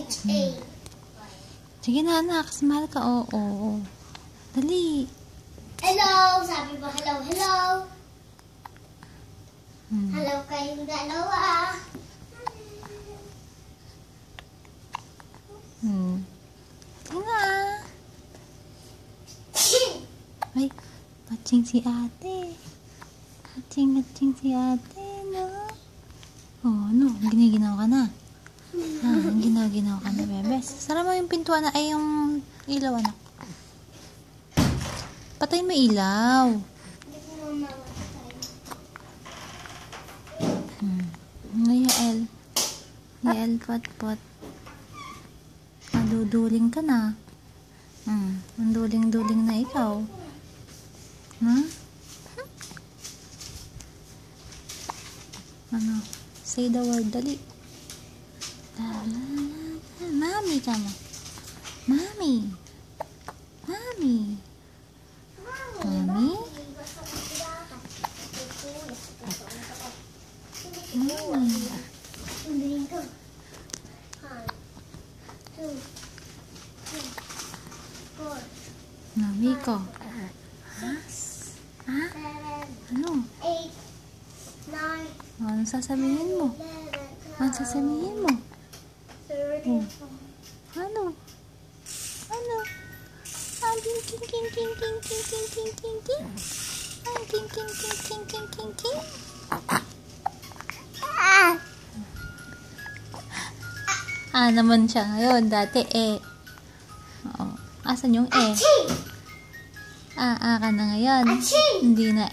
Sige na, anak. Smile ka. Oo. Dali. Hello! Sabi mo, hello, hello. Hello kayong dalawa. Sige na. Ay, matching si ate. Matching si ate, no? Oh, ano? Giniginaw ka na. Ginaw ka na, bebes. Sara mo yung pintuan na, ay yung ilaw, anak. Patay mo ilaw. Yael, pot. Maduduling ka na. Manduling-duling na ikaw. Ano? Say the word, dali. Mami ka mo. Mami. Mami ko. Ano? 8, 9, Ano sasabihin mo? 11, 12, 13, Ano? King. Naman siya ngayon. Dati Oo. Asan yung ka na ngayon? Hindi na